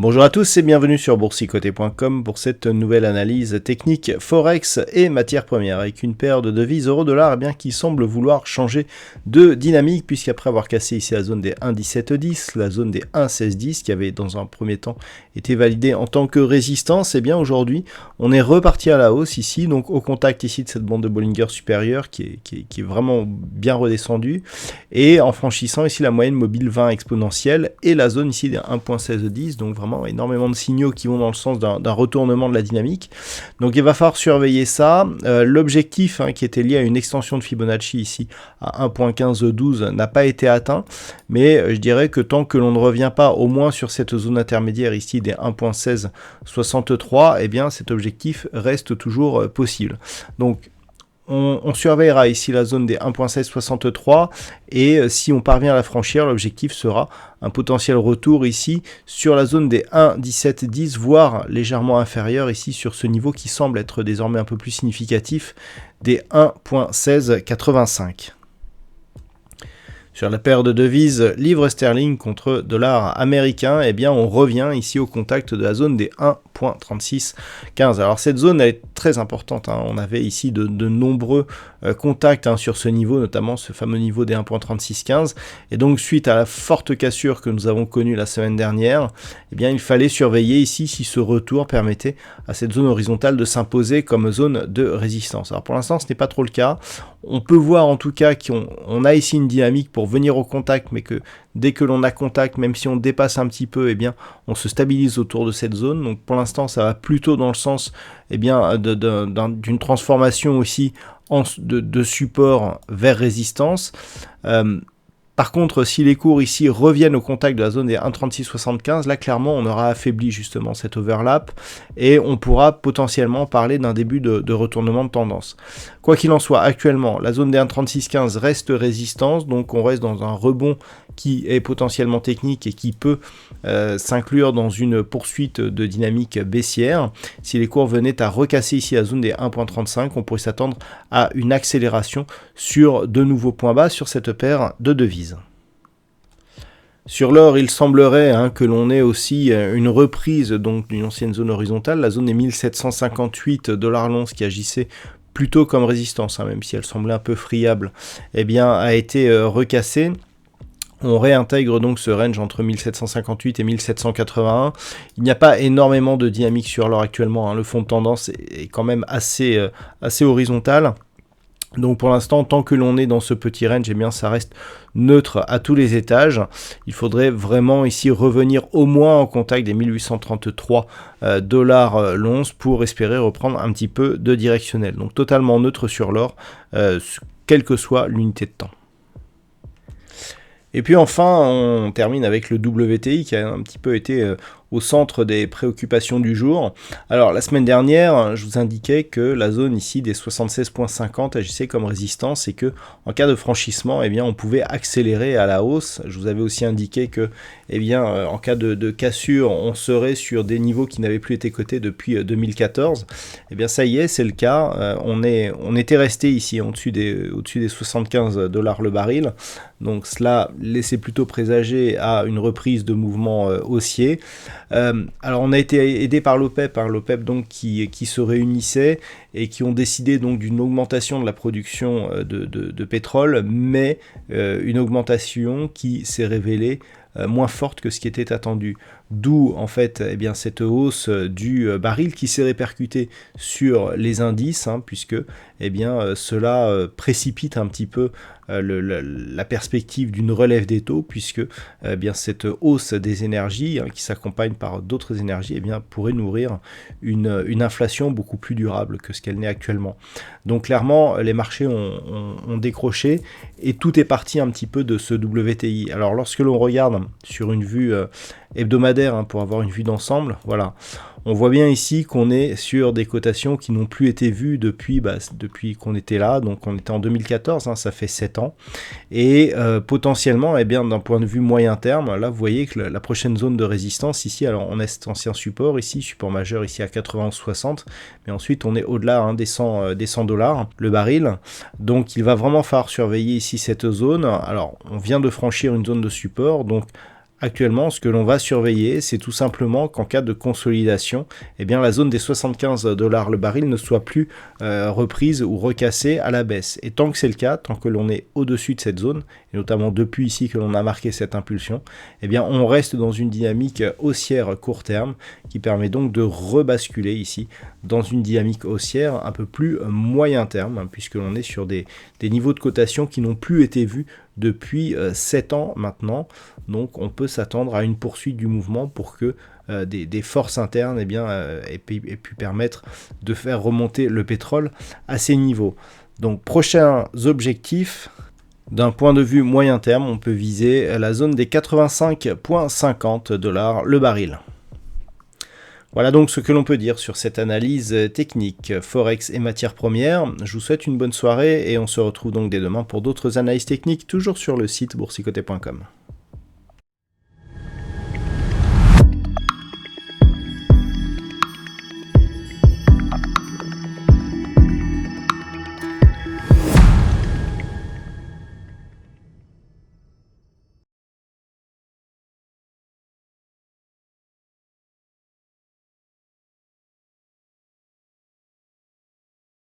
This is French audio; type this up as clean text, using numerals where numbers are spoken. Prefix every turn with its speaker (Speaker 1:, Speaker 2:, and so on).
Speaker 1: Bonjour à tous et bienvenue sur boursicoté.com pour cette nouvelle analyse technique Forex et matières premières avec une paire de devises euro-dollar qui semble vouloir changer de dynamique puisqu'après avoir cassé ici la zone des 1,1710, la zone des 1,1610 qui avait dans un premier temps été validée en tant que résistance, et bien aujourd'hui on est reparti à la hausse ici, donc au contact ici de cette bande de Bollinger supérieure qui est vraiment bien redescendue et en franchissant ici la moyenne mobile 20 exponentielle et la zone ici des 1,1610, donc vraiment énormément de signaux qui vont dans le sens d'un retournement de la dynamique. Donc il va falloir surveiller ça. L'objectif qui était lié à une extension de Fibonacci ici à 1.1512 n'a pas été atteint, mais je dirais que tant que l'on ne revient pas au moins sur cette zone intermédiaire ici des 1.1663, eh bien cet objectif reste toujours possible. Donc on surveillera ici la zone des 1.1663 et si on parvient à la franchir, l'objectif sera un potentiel retour ici sur la zone des 1.1710, voire légèrement inférieur ici sur ce niveau qui semble être désormais un peu plus significatif des 1.1685. Sur la paire de devises livre sterling contre dollar américain, eh bien on revient ici au contact de la zone des 1.3615. Alors cette zone elle est très importante, on avait ici de nombreux contacts sur ce niveau, notamment ce fameux niveau des 1.3615, et donc suite à la forte cassure que nous avons connue la semaine dernière, eh bien il fallait surveiller ici si ce retour permettait à cette zone horizontale de s'imposer comme zone de résistance. Alors pour l'instant ce n'est pas trop le cas, on peut voir en tout cas qu'on a ici une dynamique pour venir au contact, mais que dès que l'on a contact, même si on dépasse un petit peu, eh bien, on se stabilise autour de cette zone. Donc pour l'instant, ça va plutôt dans le sens d'une transformation aussi de support vers résistance. Par contre, si les cours ici reviennent au contact de la zone des 1.3675, là clairement on aura affaibli justement cet overlap et on pourra potentiellement parler d'un début de retournement de tendance. Quoi qu'il en soit, actuellement, la zone des 1.3615 reste résistance, donc on reste dans un rebond qui est potentiellement technique et qui peut s'inclure dans une poursuite de dynamique baissière. Si les cours venaient à recasser ici la zone des 1.35, on pourrait s'attendre à une accélération sur de nouveaux points bas sur cette paire de devises. Sur l'or, il semblerait que l'on ait aussi une reprise donc d'une ancienne zone horizontale, la zone des 1758 $ l'once qui agissait plutôt comme résistance, même si elle semblait un peu friable, eh bien a été recassée. On réintègre donc ce range entre 1758 et 1781. Il n'y a pas énormément de dynamique sur l'or actuellement, le fond de tendance est quand même assez horizontal. Donc pour l'instant, tant que l'on est dans ce petit range, eh bien ça reste neutre à tous les étages. Il faudrait vraiment ici revenir au moins en contact des 1833 $ l'once pour espérer reprendre un petit peu de directionnel. Donc totalement neutre sur l'or, quelle que soit l'unité de temps. Et puis enfin, on termine avec le WTI qui a un petit peu été au centre des préoccupations du jour. Alors la semaine dernière, je vous indiquais que la zone ici des 76,50 agissait comme résistance et que en cas de franchissement, eh bien on pouvait accélérer à la hausse. Je vous avais aussi indiqué que en cas de cassure, on serait sur des niveaux qui n'avaient plus été cotés depuis 2014. Eh bien ça y est, c'est le cas. On était resté ici au-dessus des 75 $ le baril. Donc cela laissait plutôt présager à une reprise de mouvement haussier. Alors on a été aidé par l'OPEP donc qui se réunissait et qui ont décidé donc d'une augmentation de la production de pétrole, mais une augmentation qui s'est révélée moins forte que ce qui était attendu. D'où en fait cette hausse du baril qui s'est répercutée sur les indices, puisque cela précipite un petit peu la perspective d'une relève des taux, puisque cette hausse des énergies qui s'accompagne par d'autres énergies pourrait nourrir une inflation beaucoup plus durable que ce qu'elle n'est actuellement. Donc clairement les marchés ont décroché et tout est parti un petit peu de ce WTI. Alors lorsque l'on regarde sur une vue hebdomadaire pour avoir une vue d'ensemble, voilà, on voit bien ici qu'on est sur des cotations qui n'ont plus été vues depuis qu'on était là, donc on était en 2014, ça fait 7 ans, et potentiellement, d'un point de vue moyen terme, là vous voyez que la prochaine zone de résistance ici, alors on a cet ancien support ici, support majeur ici à 91,60, mais ensuite on est au-delà des 100 $ le baril, donc il va vraiment falloir surveiller ici cette zone. Alors on vient de franchir une zone de support, donc Actuellement, ce que l'on va surveiller, c'est tout simplement qu'en cas de consolidation, eh bien, la zone des 75 $ le baril ne soit plus reprise ou recassée à la baisse. Et tant que c'est le cas, tant que l'on est au-dessus de cette zone, et notamment depuis ici que l'on a marqué cette impulsion, eh bien, on reste dans une dynamique haussière court terme qui permet donc de rebasculer ici dans une dynamique haussière un peu plus moyen terme, hein, puisque l'on est sur des niveaux de cotation qui n'ont plus été vus depuis 7 ans maintenant. Donc on peut s'attendre à une poursuite du mouvement pour que des forces internes aient pu permettre de faire remonter le pétrole à ces niveaux. Donc prochains objectifs, d'un point de vue moyen terme, on peut viser la zone des 85,50 $ le baril. Voilà donc ce que l'on peut dire sur cette analyse technique Forex et matières premières. Je vous souhaite une bonne soirée et on se retrouve donc dès demain pour d'autres analyses techniques, toujours sur le site boursicoté.com.